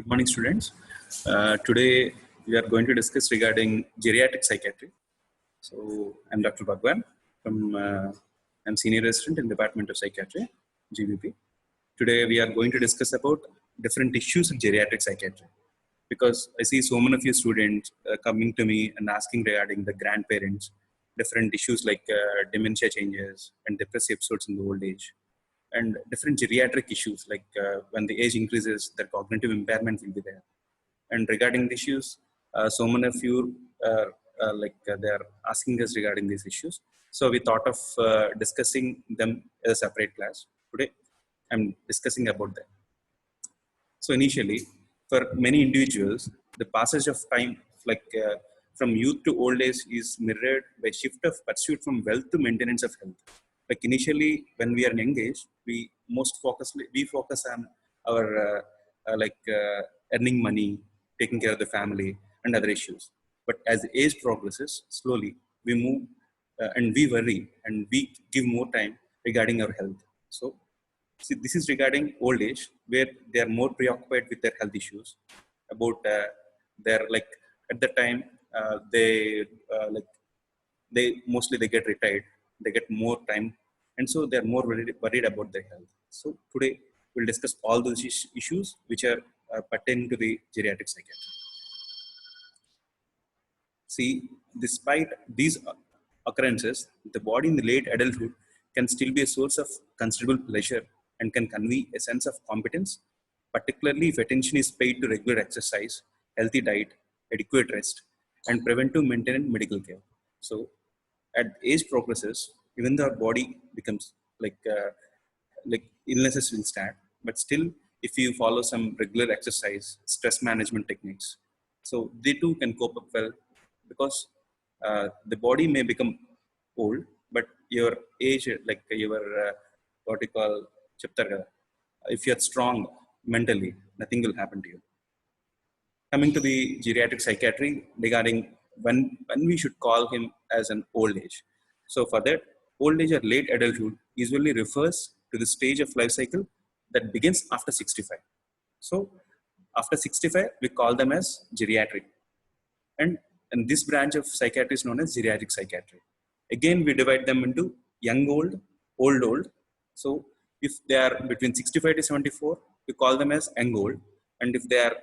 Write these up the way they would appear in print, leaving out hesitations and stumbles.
Good morning, students. Today we are going to discuss regarding geriatric psychiatry. So I'm Dr. Bhagwan I'm senior resident in Department of Psychiatry, GBP. Today we are going to discuss about different issues in geriatric psychiatry, because I see so many of you students coming to me and asking regarding the grandparents, different issues like dementia changes and depressive episodes in the old age, and different geriatric issues like when the age increases, the cognitive impairment will be there. And regarding the issues, so many of you they are asking us regarding these issues. So we thought of discussing them as a separate class. Today, I'm discussing about them. So initially, for many individuals, the passage of time, from youth to old age, is mirrored by shift of pursuit from wealth to maintenance of health. Like initially, when we are in young age, we focus on our earning money, taking care of the family, and other issues. But as the age progresses, slowly we move and we worry and we give more time regarding our health. So see, this is regarding old age, where they are more preoccupied with their health issues. About their like at the time they mostly they get retired, they get more time, and so they are more worried about their health. So today we'll discuss all those issues which are pertaining to the geriatric psychiatry. See, despite these occurrences, the body in the late adulthood can still be a source of considerable pleasure and can convey a sense of competence, particularly if attention is paid to regular exercise, healthy diet, adequate rest, and preventive maintenance medical care. So, as age progresses, even though our body becomes like illnesses will start, but still, if you follow some regular exercise, stress management techniques, so they too can cope up well, because the body may become old, but your age, like your what you call chapter, if you're strong mentally, nothing will happen to you. Coming to the geriatric psychiatry regarding when we should call him as an old age. So for that, old age or late adulthood usually refers to the stage of life cycle that begins after 65. So after 65, we call them as geriatric. And this branch of psychiatry is known as geriatric psychiatry. Again, we divide them into young old, old. So if they are between 65 to 74, we call them as young old. And if they are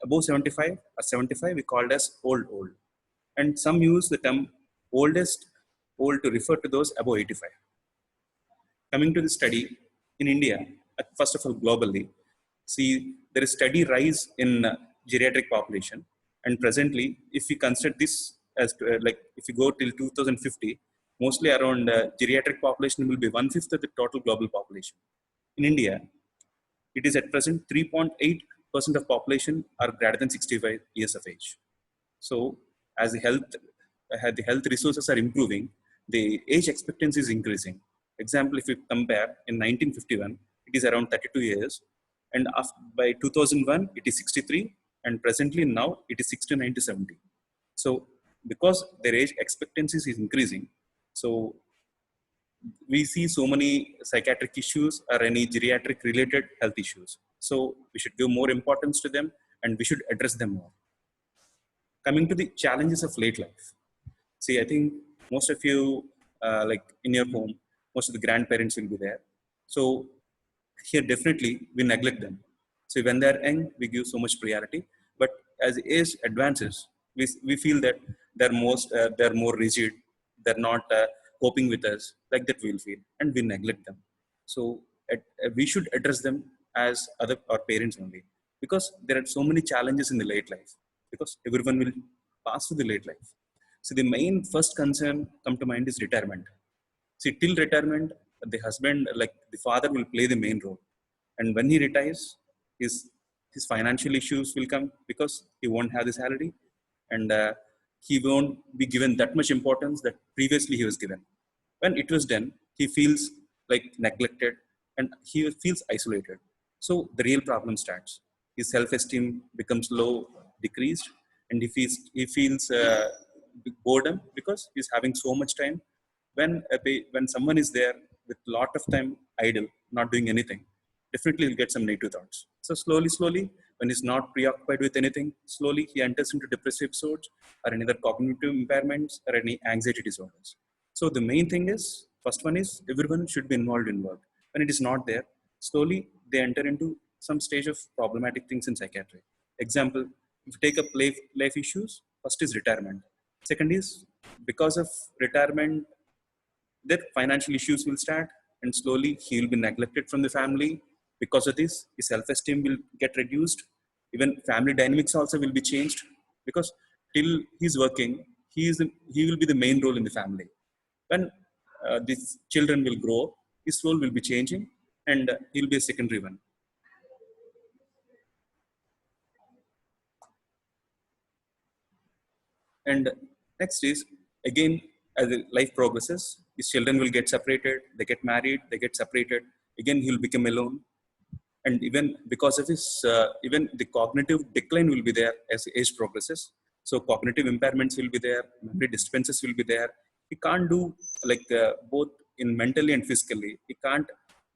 above 75 or 75, we call it as old. And some use the term oldest old to refer to those above 85. Coming to the study in India, first of all, globally, see, there is steady rise in geriatric population. And presently, if we consider this as if you go till 2050, mostly around geriatric population will be 1/5 of the total global population. In India, it is at present 3.8% of population are greater than 65 years of age. So as the health resources are improving, the age expectancy is increasing. Example, if we compare in 1951, it is around 32 years. And by 2001, it is 63. And presently now it is 69 to 70. So because their age expectancy is increasing, so we see so many psychiatric issues or any geriatric related health issues. So we should give more importance to them and we should address them more. Coming to the challenges of late life. See, I think most of you, like in your home, most of the grandparents will be there. So here definitely we neglect them. So when they're young, we give so much priority. But as age advances, we feel that they're more rigid. They're not coping with us like that. We'll feel, and we neglect them. So we should address them as our parents only, because there are so many challenges in the late life. Because everyone will pass through the late life. So the main first concern come to mind is retirement. See, till retirement, the husband, like the father, will play the main role, and when he retires, his financial issues will come, because he won't have the salary, and he won't be given that much importance that previously he was given. When it was done, he feels like neglected and he feels isolated. So the real problem starts. His self-esteem becomes low, decreased, and he feels boredom, because he's having so much time. When someone is there with lot of time idle, not doing anything, definitely he'll get some negative thoughts. So slowly, when he's not preoccupied with anything, slowly he enters into depressive episodes or any other cognitive impairments or any anxiety disorders. So the main thing is, first one is everyone should be involved in work. When it is not there, slowly they enter into some stage of problematic things in psychiatry. Example, if you take up life issues, first is retirement. Second is because of retirement, their financial issues will start, and slowly he will be neglected from the family. Because of this, his self-esteem will get reduced. Even family dynamics also will be changed, because till he's working, he will be the main role in the family. When these children will grow, his role will be changing, and he'll be a secondary one. And next is, again, as the life progresses, his children will get separated, they get married, they get separated. Again, he'll become alone. And even because of his, even the cognitive decline will be there as age progresses. So cognitive impairments will be there, memory disturbances will be there. He can't do like both in mentally and physically. He can't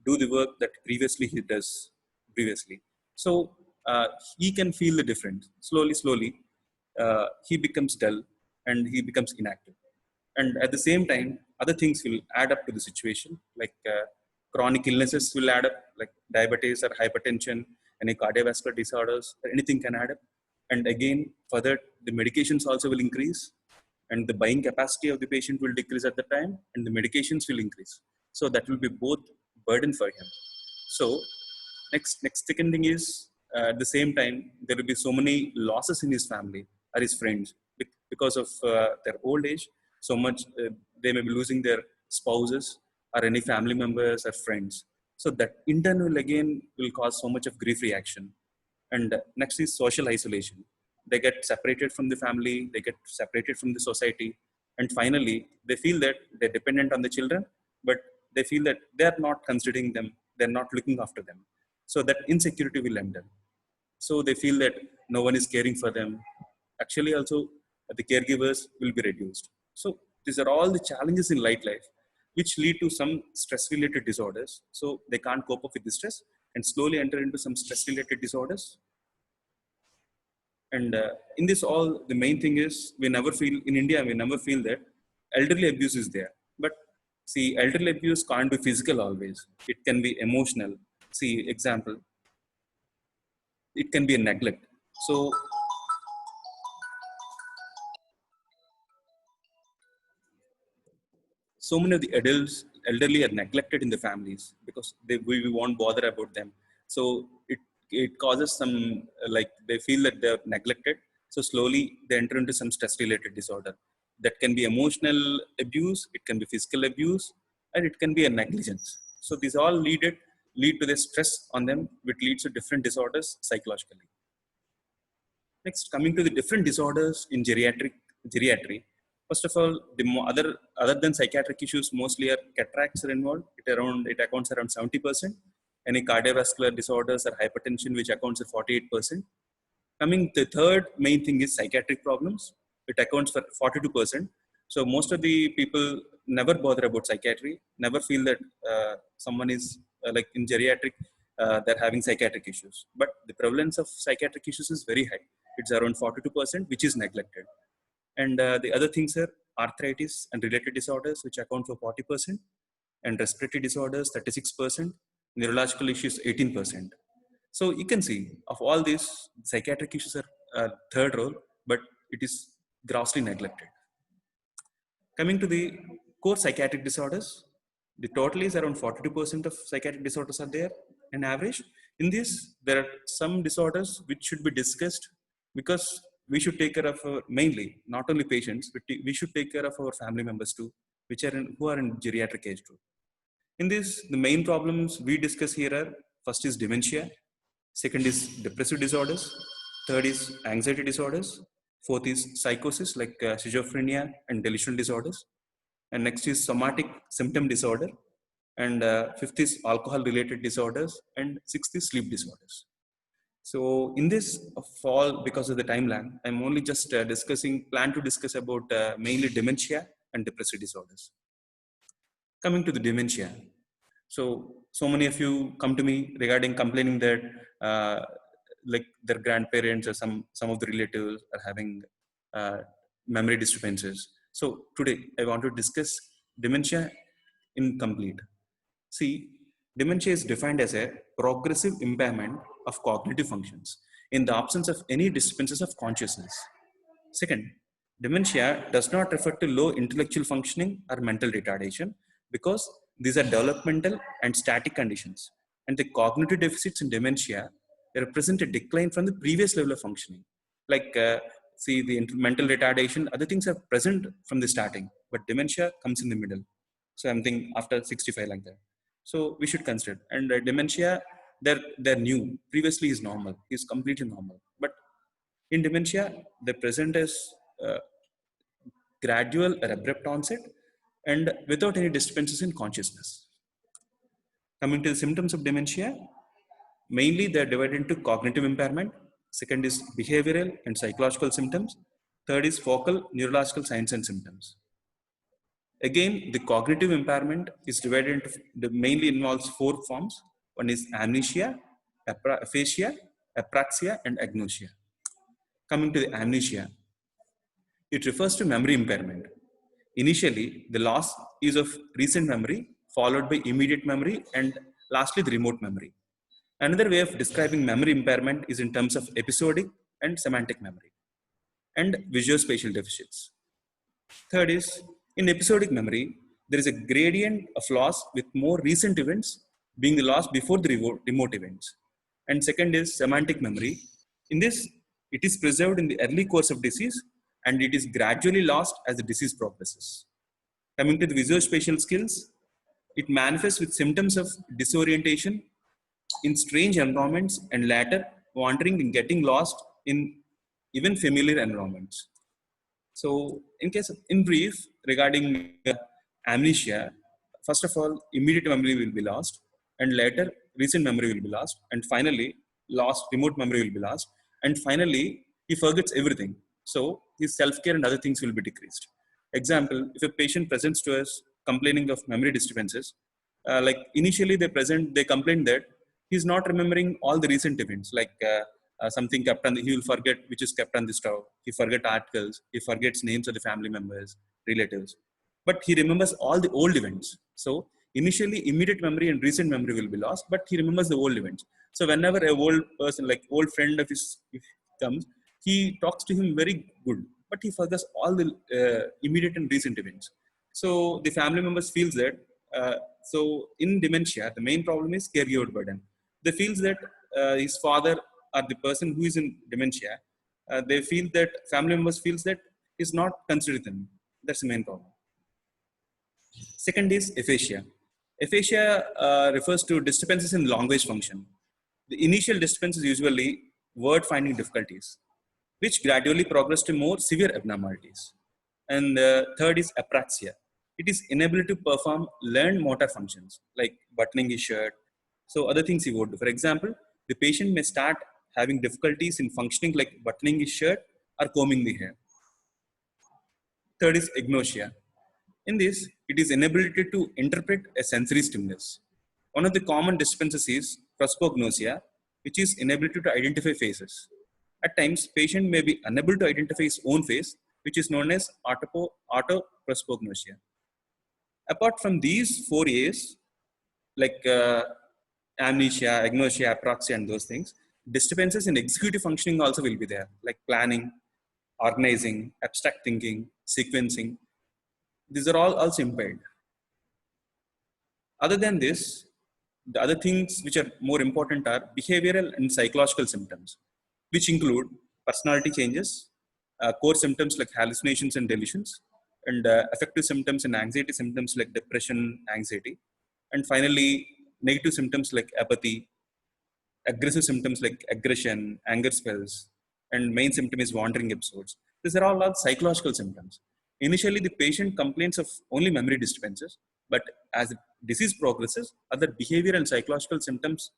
do the work that previously he does previously. So he can feel the difference. Slowly, he becomes dull and he becomes inactive. And at the same time, other things will add up to the situation, like chronic illnesses will add up, like diabetes or hypertension, any cardiovascular disorders, anything can add up. And again, further, the medications also will increase, and the buying capacity of the patient will decrease at the time, and the medications will increase. So that will be both burden for him. So next second thing is, at the same time, there will be so many losses in his family or his friends because of their old age. So much they may be losing their spouses or any family members or friends. So that in turn will again will cause so much of grief reaction. And next is social isolation. They get separated from the family, they get separated from the society, and finally they feel that they're dependent on the children, but they feel that they're not considering them, they're not looking after them. So that insecurity will enter. So they feel that no one is caring for them. Actually also, the caregivers will be reduced. So these are all the challenges in life which lead to some stress related disorders. So they can't cope up with the stress and slowly enter into some stress related disorders. And in this all, the main thing is, we never feel in India, we never feel that elderly abuse is there. But see, elderly abuse can't be physical always, it can be emotional. See, example, it can be a neglect. So so many of the adults elderly are neglected in the families because we won't bother about them. So it causes some like they feel that they're neglected. So slowly they enter into some stress related disorder. That can be emotional abuse, it can be physical abuse, and it can be a negligence. So these all lead to the stress on them, which leads to different disorders psychologically. Next, coming to the different disorders in geriatry. First of all, other than psychiatric issues, mostly are cataracts are involved. It accounts around 70%. Any cardiovascular disorders or hypertension, which accounts for 48%. Coming, the third main thing is psychiatric problems. It accounts for 42%. So most of the people never bother about psychiatry, never feel that someone is like in geriatric, they're having psychiatric issues. But the prevalence of psychiatric issues is very high. It's around 42%, which is neglected. And the other things are arthritis and related disorders, which account for 40%, and respiratory disorders, 36%, neurological issues, 18%. So you can see, of all these, psychiatric issues are third role, but it is grossly neglected. Coming to the core psychiatric disorders, the total is around 42% of psychiatric disorders are there in average. In this, there are some disorders which should be discussed, because we should take care of mainly not only patients, but we should take care of our family members too, who are in geriatric age group. In this, the main problems we discuss here are: first is dementia, second is depressive disorders, third is anxiety disorders, fourth is psychosis like schizophrenia and delusional disorders, and next is somatic symptom disorder, and fifth is alcohol related disorders, and sixth is sleep disorders. So in this fall, because of the timeline, I'm only just plan to discuss about mainly dementia and depressive disorders. Coming to the dementia. So many of you come to me regarding complaining that like their grandparents or some of the relatives are having memory disturbances. So today I want to discuss dementia in complete. See, dementia is defined as a progressive impairment of cognitive functions in the absence of any disturbances of consciousness. Second, dementia does not refer to low intellectual functioning or mental retardation because these are developmental and static conditions. And the cognitive deficits in dementia represent a decline from the previous level of functioning. Like, see, the mental retardation, other things are present from the starting, but dementia comes in the middle. So I'm thinking after 65 like that. So we should consider. And dementia, they're new. Previously is normal. He's completely normal. But in dementia, the present is uh, gradual or abrupt onset and without any disturbances in consciousness. Coming to the symptoms of dementia, mainly they are divided into cognitive impairment. Second is behavioral and psychological symptoms. Third is focal neurological signs and symptoms. Again, the cognitive impairment is divided into mainly involves four forms. One is amnesia, aphasia, apraxia, and agnosia. Coming to the amnesia, it refers to memory impairment. Initially, the loss is of recent memory, followed by immediate memory, and lastly, the remote memory. Another way of describing memory impairment is in terms of episodic and semantic memory and visuospatial deficits. Third is, in episodic memory, there is a gradient of loss with more recent events being the loss before the remote events. And second is semantic memory. In this, it is preserved in the early course of disease and it is gradually lost as the disease progresses. Coming to the visuospatial skills, it manifests with symptoms of disorientation in strange environments and later wandering and getting lost in even familiar environments. So, in brief, regarding amnesia, first of all, immediate memory will be lost, and later recent memory will be lost, and finally, lost remote memory will be lost, and finally, he forgets everything. So, his self-care and other things will be decreased. Example: if a patient presents to us complaining of memory disturbances, like initially they complain that he's not remembering all the recent events, like something kept on he will forget which is kept on the stove, he forget articles, he forgets names of the family members, relatives, but he remembers all the old events. So initially immediate memory and recent memory will be lost, but he remembers the old events. So whenever a old person, like old friend of his if comes, he talks to him very good, but he forgets all the immediate and recent events. So the family members feels that so in dementia the main problem is caregiver burden. They feels that his father or the person who is in dementia, they feel that family members feels that is not considered them. That's the main problem. Second is aphasia. Aphasia refers to disturbances in language function. The initial disturbance is usually word finding difficulties, which gradually progress to more severe abnormalities. And third is apraxia. It is inability to perform learned motor functions like buttoning his shirt. So other things he would do. For example, the patient may start having difficulties in functioning like buttoning his shirt or combing the hair. Third is agnosia. In this, it is inability to interpret a sensory stimulus. One of the common disturbances is prosopagnosia, which is inability to identify faces. At times, patient may be unable to identify his own face, which is known as autoprosopagnosia. Apart from these four A's, like amnesia, agnosia, apraxia, and those things, disturbances in executive functioning also will be there, like planning, organizing, abstract thinking, sequencing. These are all also impaired. Other than this, the other things which are more important are behavioral and psychological symptoms, which include personality changes, core symptoms like hallucinations and delusions, and affective symptoms and anxiety symptoms like depression, anxiety, and finally, negative symptoms like apathy, aggressive symptoms like aggression, anger spells, and main symptom is wandering episodes. These are all psychological symptoms. Initially, the patient complains of only memory disturbances, but as the disease progresses, other behavior and psychological symptoms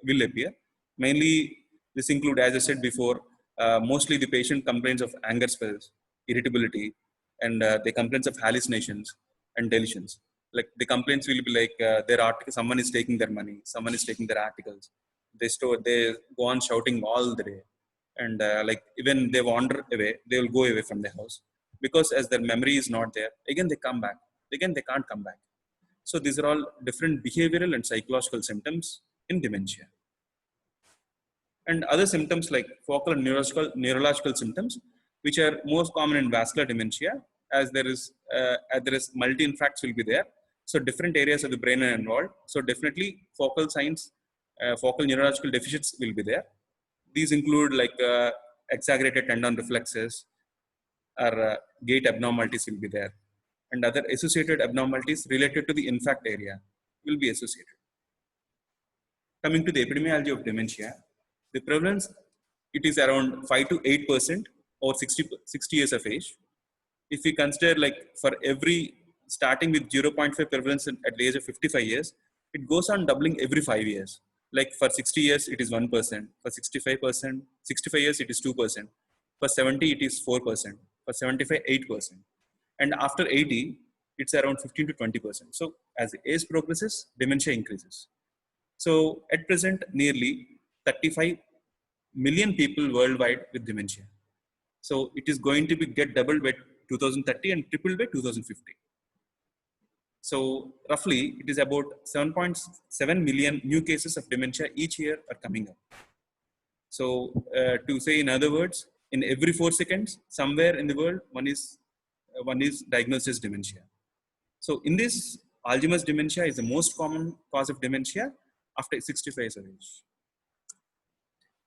will appear. Mainly, this include, as I said before, mostly the patient complains of anger spells, irritability, and the complaints of hallucinations and delusions. Like the complaints will be like their article, someone is taking their money, someone is taking their articles. they go on shouting all the day, and like even they wander away, they will go away from the house, because as their memory is not there, again they come back, again they can't come back. So these are all different behavioral and psychological symptoms in dementia. And other symptoms like focal and neurological symptoms, which are most common in vascular dementia, as there is multi-infracts will be there. So different areas of the brain are involved. So definitely focal signs, focal neurological deficits will be there. These include like exaggerated tendon reflexes, or gait abnormalities will be there, and other associated abnormalities related to the infarct area will be associated. Coming to the epidemiology of dementia, the prevalence, it is around 5 to 8% over 60 years of age. If we consider like for every, starting with 0.5 prevalence at the age of 55 years, it goes on doubling every 5 years. Like for 60 years, it is 1%. For 65 years, it is 2%. For 70, it is 4%. For 75, 8%. And after 80, it's around 15 to 20%. So as the age progresses, dementia increases. So at present, nearly 35 million people worldwide with dementia. So it is going to be get doubled by 2030 and tripled by 2050. So roughly, it is about 7.7 million new cases of dementia each year are coming up. So to say in other words, in every 4 seconds, somewhere in the world, one is diagnosed as dementia. So in this, Alzheimer's dementia is the most common cause of dementia after 65 years of age.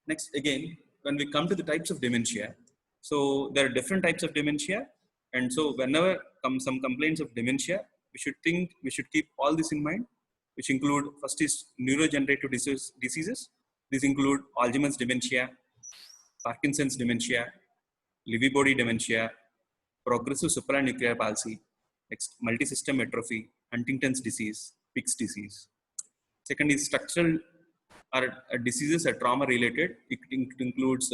Next, again, when we come to the types of dementia, so there are different types of dementia. And so whenever comes some complaints of dementia, we should keep all this in mind, which include, first is neurodegenerative diseases. These include Alzheimer's dementia, Parkinson's dementia, Lewy body dementia, progressive supranuclear palsy, next multisystem atrophy, Huntington's disease, Pick's disease. Second is structural diseases are trauma related. It includes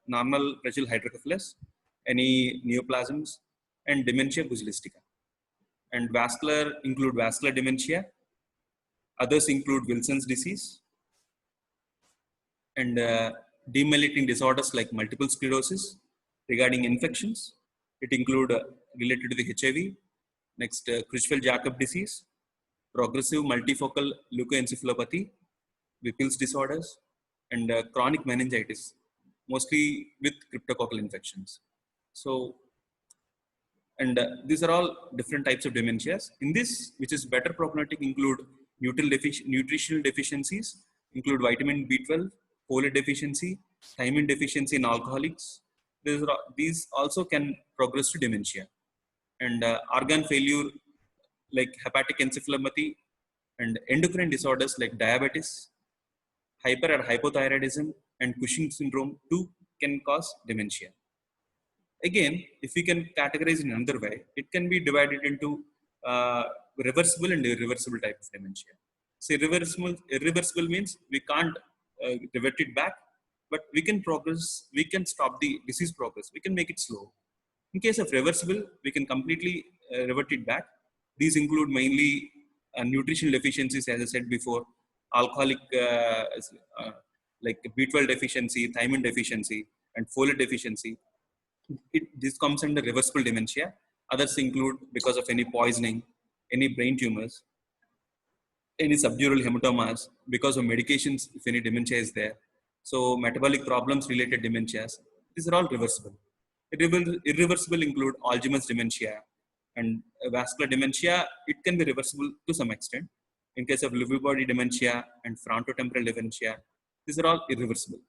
normal fragile hydrocephalus, any neoplasms, and dementia pugilistica. And vascular include vascular dementia. Others include Wilson's disease, and demyelinating disorders like multiple sclerosis. Regarding infections, it include related to the HIV. Next, Creutzfeldt-Jakob disease, progressive multifocal leukoencephalopathy, Whipple's disorders, and chronic meningitis, mostly with cryptococcal infections. So, and these are all different types of dementias. In this, which is better prognostic, include nutritional deficiencies, include vitamin B12, folate deficiency, thiamine deficiency in alcoholics. These also can progress to dementia. And organ failure like hepatic encephalopathy, and endocrine disorders like diabetes, hyper or hypothyroidism, and Cushing syndrome too can cause dementia. Again, if we can categorize in another way, it can be divided into reversible and irreversible type of dementia. So irreversible means we can't revert it back, but we can progress, we can stop the disease progress, we can make it slow. In case of reversible, we can completely revert it back. These include mainly nutritional deficiencies, as I said before, alcoholic, like B12 deficiency, thiamine deficiency, and folate deficiency. This comes under reversible dementia. Others include because of any poisoning, any brain tumors, any subdural hematomas, because of medications, if any dementia is there. So metabolic problems related dementias, these are all reversible. Irreversible include Alzheimer's dementia and vascular dementia. It can be reversible to some extent. In case of Lewy body dementia and frontotemporal dementia, these are all irreversible.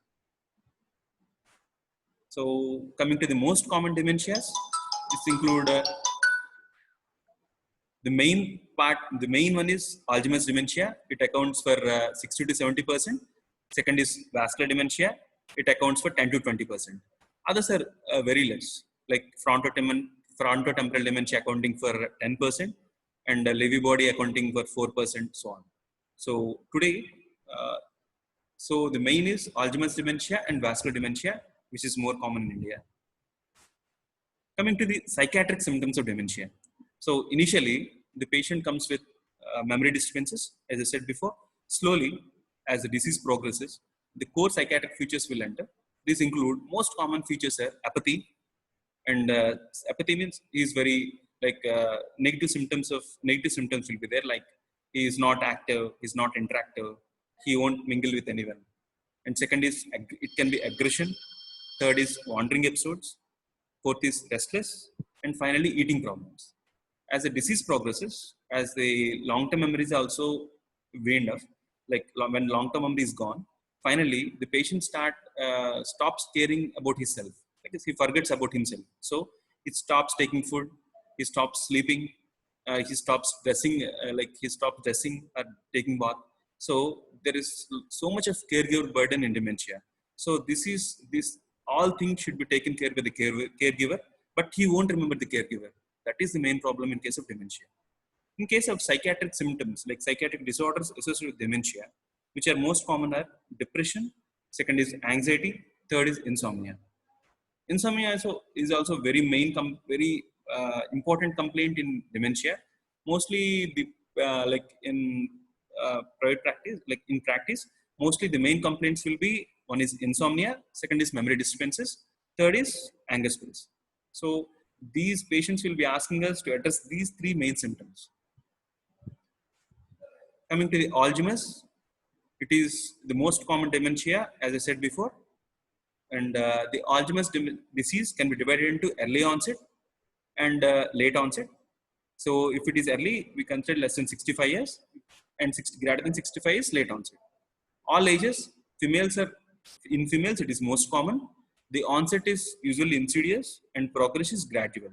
So coming to the most common dementias, this include the main one is Alzheimer's dementia. It accounts for 60 to 70%. Second is vascular dementia. It accounts for 10 to 20%. Others are very less, like frontotemporal dementia accounting for 10%, and Lewy body accounting for 4%, so on. So today, so the main is Alzheimer's dementia and vascular dementia, which is more common in India. Coming to the psychiatric symptoms of dementia. So initially, the patient comes with memory disturbances, as I said before. Slowly, as the disease progresses, the core psychiatric features will enter. These include most common features are apathy, and apathy means he is very like negative symptoms will be there, like he is not active, he is not interactive, he won't mingle with anyone. And second is it can be aggression. Third is wandering episodes. Fourth is restless, and finally eating problems. As the disease progresses, as the long-term memory is also waned off, like when long-term memory is gone, finally the patient stops caring about himself. Like he forgets about himself. So he stops taking food, he stops sleeping, he stops dressing, he stops dressing or taking bath. So there is so much of caregiver burden in dementia. So this all things should be taken care by the caregiver, but he won't remember the caregiver. That is the main problem in case of dementia. In case of psychiatric symptoms, like psychiatric disorders associated with dementia, which are most common are depression, second is anxiety, third is insomnia. Insomnia is also very important complaint in dementia. Mostly like in private practice, like in practice, mostly the main complaints will be, one is insomnia, second is memory disturbances, third is anger spills. So these patients will be asking us to address these three main symptoms. Coming to the Alzheimer's, it is the most common dementia, as I said before. And the Alzheimer's disease can be divided into early onset and late onset. So if it is early, we consider less than 65 years, and greater than 65 is late onset. All ages, in females it is most common. The onset is usually insidious and progress is gradual.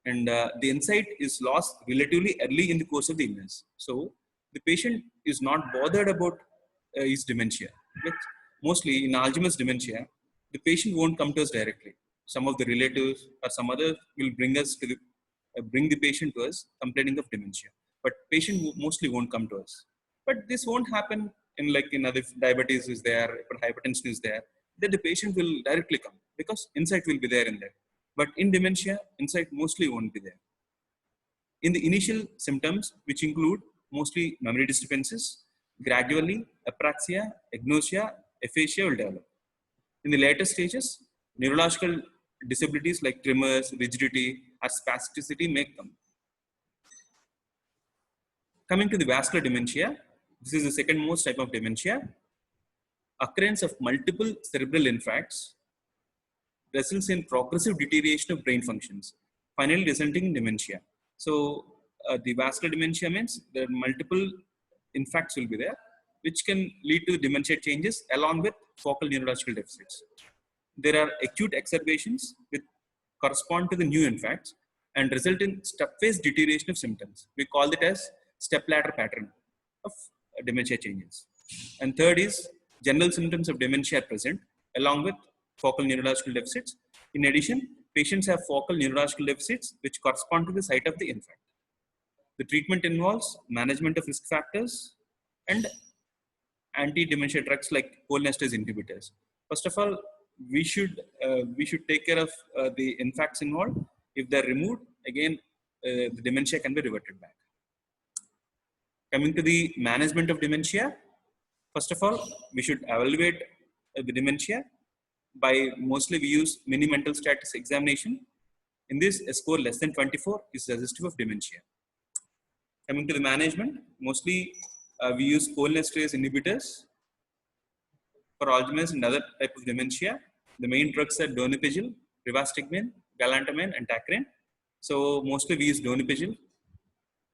And the insight is lost relatively early in the course of the illness. So the patient is not bothered about his dementia. But mostly in Alzheimer's dementia, the patient won't come to us directly. Some of the relatives or some other will bring the patient to us complaining of dementia. But patient mostly won't come to us. But this won't happen in other, diabetes is there, hypertension is there. Then the patient will directly come because insight will be there in there. But in dementia, insight mostly won't be there. In the initial symptoms, which include mostly memory disturbances, gradually apraxia, agnosia, aphasia will develop. In the later stages, neurological disabilities like tremors, rigidity, or spasticity may come. Coming to the vascular dementia, this is the second most type of dementia. Occurrence of multiple cerebral infarcts results in progressive deterioration of brain functions, finally resulting in dementia. So the vascular dementia means there are multiple infarcts will be there, which can lead to dementia changes along with focal neurological deficits. There are acute exacerbations which correspond to the new infarcts and result in step-phase deterioration of symptoms. We call it as step-ladder pattern of dementia changes. And third is general symptoms of dementia are present along with focal neurological deficits. In addition, patients have focal neurological deficits which correspond to the site of the infarct. The treatment involves management of risk factors and anti-dementia drugs like cholinesterase inhibitors. First of all, we should take care of the infarcts involved. If they're removed, again, the dementia can be reverted back. Coming to the management of dementia, first of all, we should evaluate the dementia by mostly we use mini mental status examination. In this, a score less than 24 is suggestive of dementia. Coming to the management, mostly we use cholinesterase inhibitors for Alzheimer's and other type of dementia. The main drugs are donepezil, rivastigmine, galantamine, and tacrine. So mostly we use donepezil.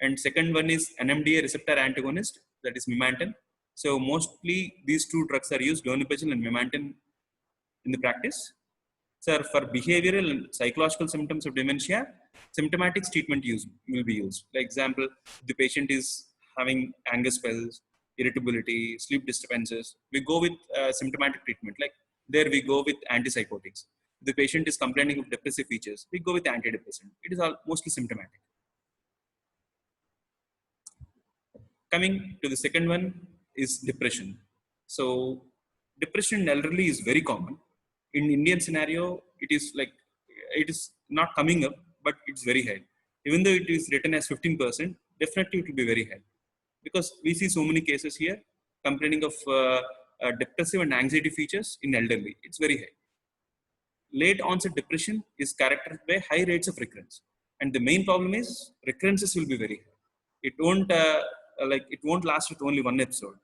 And second one is NMDA receptor antagonist, that is memantine. So mostly these two drugs are used, donepezil and memantine, in the practice. So for behavioral and psychological symptoms of dementia, symptomatic treatment will be used. Like example, the patient is having anger spells, irritability, sleep disturbances, we go with symptomatic treatment. Like there we go with antipsychotics. The patient is complaining of depressive features, we go with antidepressant. It is all mostly symptomatic. Coming to the second one is depression. So depression in elderly is very common. In Indian scenario, it is not coming up, but it's very high. Even though it is written as 15%, definitely it will be very high. Because we see so many cases here complaining of depressive and anxiety features in elderly. It's very high. Late onset depression is characterized by high rates of recurrence, and the main problem is recurrences will be very high. It won't it won't last with only one episode.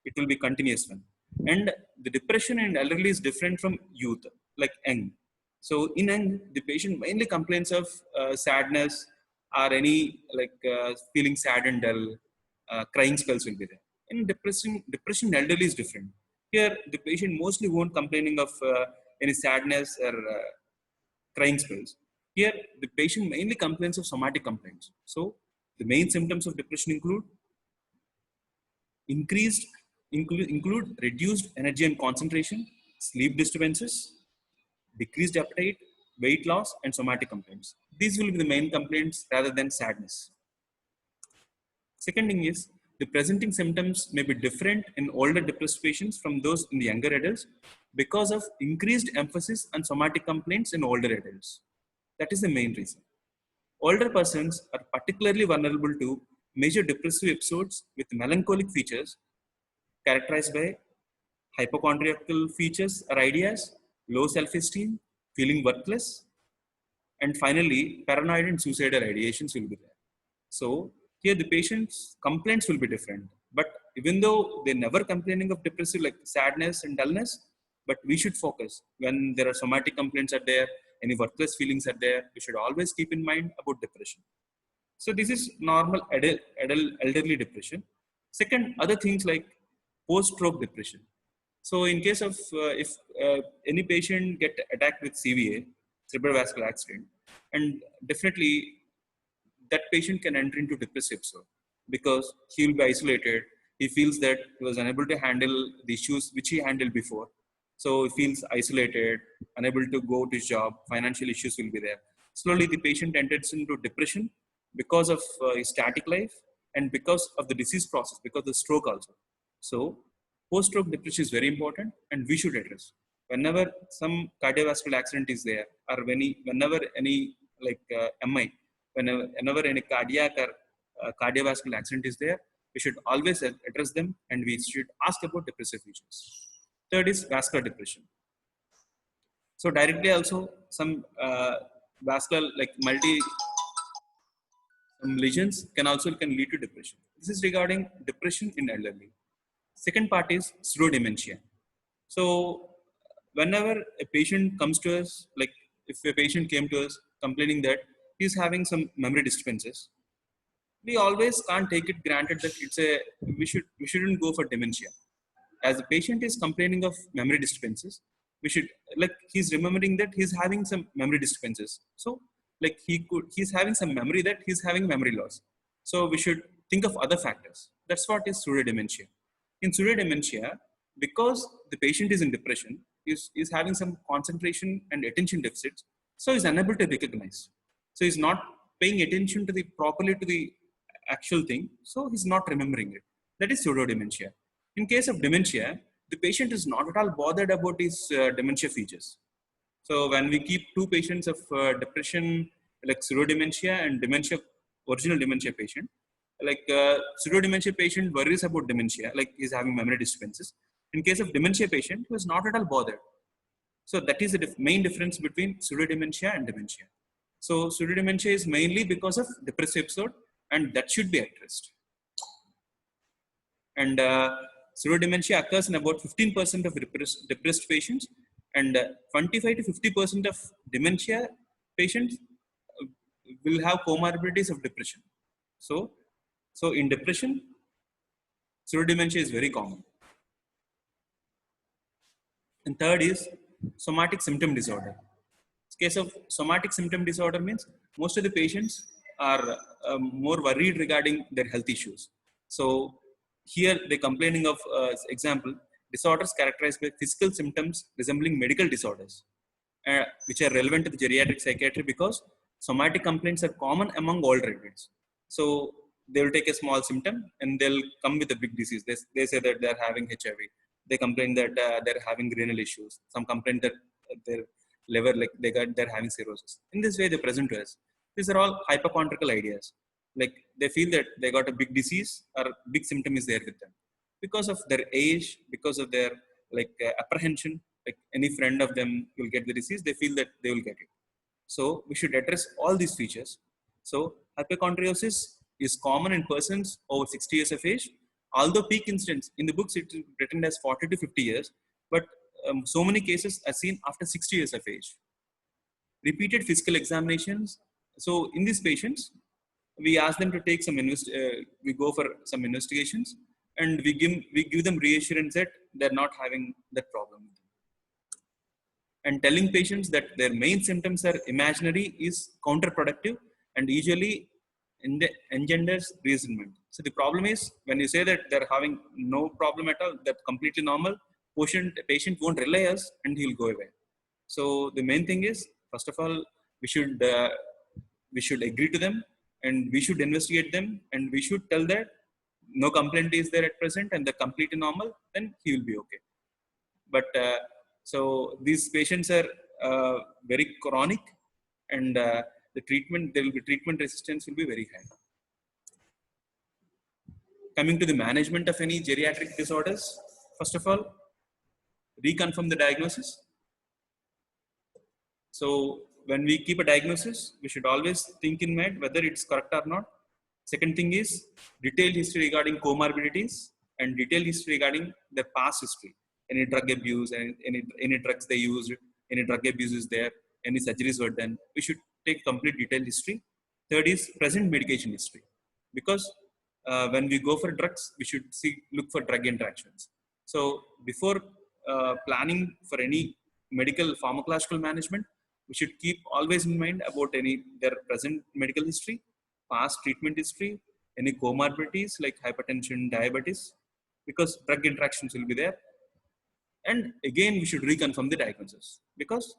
It will be continuous one. And the depression in elderly is different from youth, like young. So in young, the patient mainly complains of sadness or any feeling sad and dull, crying spells will be there. In depression in elderly is different. Here, the patient mostly won't complaining of any sadness or crying spells. Here, the patient mainly complains of somatic complaints. So, the main symptoms of depression increased include reduced energy and concentration, sleep disturbances, decreased appetite, weight loss, and somatic complaints. These will be the main complaints rather than sadness. Second thing is, the presenting symptoms may be different in older depressed patients from those in the younger adults because of increased emphasis on somatic complaints in older adults. That is the main reason. Older persons are particularly vulnerable to major depressive episodes with melancholic features characterized by hypochondriacal features or ideas, low self-esteem, feeling worthless, and finally, paranoid and suicidal ideations will be there. So here the patient's complaints will be different. But even though they're never complaining of depressive like sadness and dullness, but we should focus when there are somatic complaints are there, any worthless feelings are there, we should always keep in mind about depression. So this is normal elderly depression. Second, other things like post-stroke depression. So in case of if any patient get attacked with CVA, cerebrovascular accident, and definitely that patient can enter into depressive episode because he will be isolated. He feels that he was unable to handle the issues which he handled before. So he feels isolated, unable to go to his job, financial issues will be there. Slowly the patient enters into depression because of his static life and because of the disease process, because of the stroke also. So post-stroke depression is very important and we should address. Whenever some cardiovascular accident is there or whenever any MI, whenever any cardiac or cardiovascular accident is there, we should always address them and we should ask about depressive features. Third is vascular depression. So directly also some vascular some lesions can lead to depression. This is regarding depression in elderly. Second part is pseudodementia. So whenever a patient comes to us, like if a patient came to us complaining that he's having some memory disturbances, we always can't take it granted that we shouldn't go for dementia. As the patient is complaining of memory disturbances, we should he's remembering that he's having some memory disturbances. So he's having some memory that he's having memory loss. So we should think of other factors. That's what is pseudodementia. In pseudodementia, because the patient is in depression, is having some concentration and attention deficits, so he's unable to recognize. So he's not paying attention to the properly to the actual thing, so he's not remembering it. That is pseudodementia. In case of dementia, the patient is not at all bothered about his dementia features. So when we keep two patients of depression, like pseudodementia and dementia, original dementia patient, pseudodementia patient worries about dementia, like he's having memory disturbances. In case of dementia patient, who is not at all bothered. So that is the main difference between pseudodementia and dementia. So pseudodementia is mainly because of depressive episode, and that should be addressed. And pseudodementia occurs in about 15% of depressed patients, and 25 to 50% of dementia patients will have comorbidities of depression. So in depression, pseudodementia is very common. And third is somatic symptom disorder. In case of somatic symptom disorder means most of the patients are more worried regarding their health issues. So here they're complaining of, example, disorders characterized by physical symptoms resembling medical disorders, which are relevant to the geriatric psychiatry because somatic complaints are common among older adults. So they will take a small symptom and they'll come with a big disease. They say that they're having HIV. They complain that they're having renal issues. Some complain that their liver, they're having cirrhosis. In this way, they present to us. These are all hypochondriacal ideas. Like they feel that they got a big disease or big symptom is there with them. because of their age, because of their apprehension, like any friend of them will get the disease, they feel that they will get it. So we should address all these features. So hypochondrosis is common in persons over 60 years of age. Although peak incidence in the books it is written as 40 to 50 years, but so many cases are seen after 60 years of age. Repeated physical examinations. So in these patients, we ask them to take some we go for some investigations, and we give them reassurance that they're not having that problem. And telling patients that their main symptoms are imaginary is counterproductive and usually engenders resentment. So the problem is when you say that they're having no problem at all, that's completely normal, patient won't rely us and he'll go away. So the main thing is, first of all, we should uh, we should agree to them, and we should investigate them, and we should tell that no complaint is there at present and they're completely normal, then he will be okay. But so these patients are very chronic, and the treatment, there will be treatment resistance will be very high. Coming to the management of any geriatric disorders, first of all, reconfirm the diagnosis. So when we keep a diagnosis, we should always think in mind whether it's correct or not. Second thing is detailed history regarding comorbidities and detailed history regarding their past history. Any drug abuse, any drugs they used, any drug abuse is there, any surgeries were done. We should take complete detailed history. Third is present medication history, because when we go for drugs, we should look for drug interactions. So before planning for any medical pharmacological management, we should keep always in mind about any their present medical history, past treatment history, any comorbidities like hypertension, diabetes, because drug interactions will be there. And again, we should reconfirm the diagnosis, because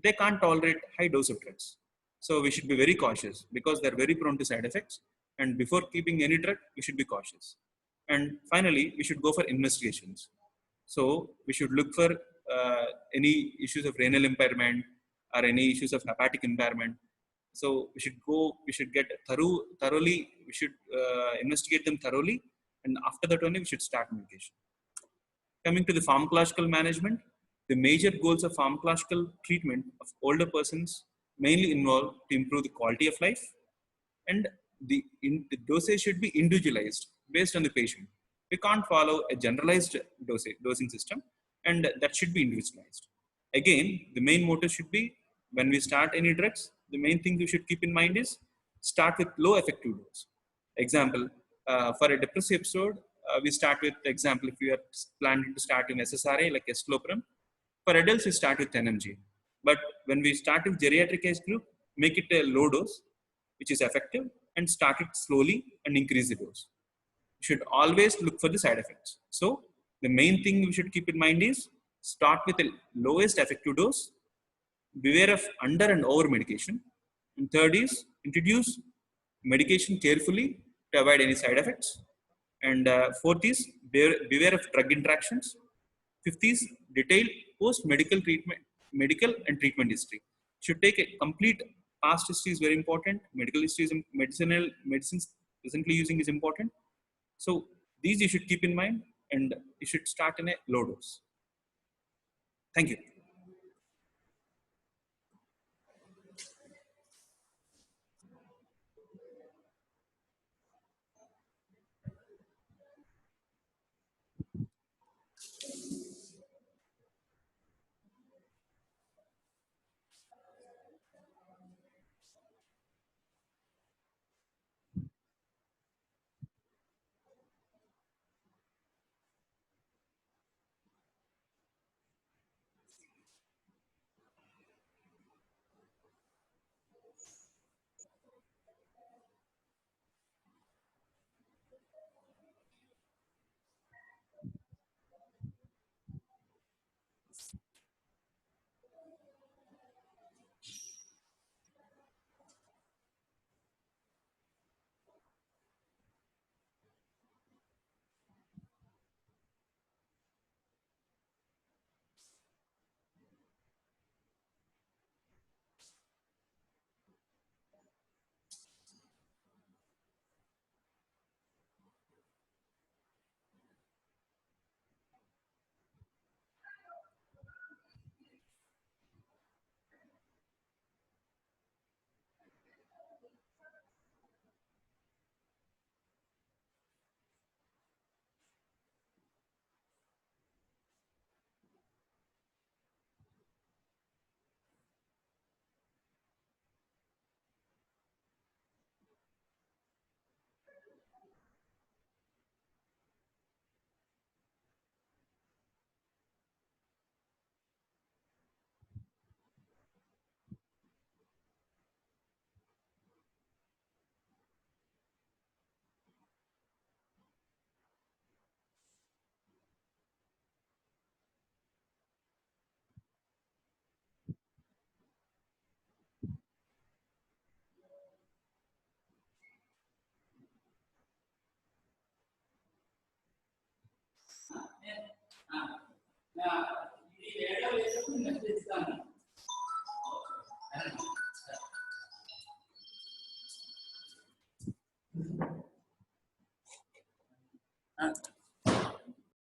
they can't tolerate high dose of drugs. So we should be very cautious because they're very prone to side effects. And before keeping any drug, we should be cautious. And finally, we should go for investigations. So we should look for any issues of renal impairment or any issues of hepatic impairment. So we should get thoroughly, we should investigate them thoroughly. And after that only, we should start medication. Coming to the pharmacological management, the major goals of pharmacological treatment of older persons mainly involve to improve the quality of life, and the dosage should be individualized based on the patient. We can't follow a generalized dosing system, and that should be individualized. Again, the main motto should be when we start any drugs, the main thing we should keep in mind is start with low effective dose. Example, for a depressive episode, we start with, example, if we are planning to start in SSRI like escalopram, for adults we start with 10 mg. But when we start with geriatric age group, make it a low dose, which is effective, and start it slowly and increase the dose. You should always look for the side effects. So the main thing we should keep in mind is start with the lowest effective dose, beware of under and over medication. And third is introduce medication carefully to avoid any side effects. And fourth is beware of drug interactions. Fifth is detailed post-medical treatment, medical and treatment history. Should take a complete past history is very important. Medical history is medicines presently using is important. So these you should keep in mind, and you should start in a low dose. Thank you.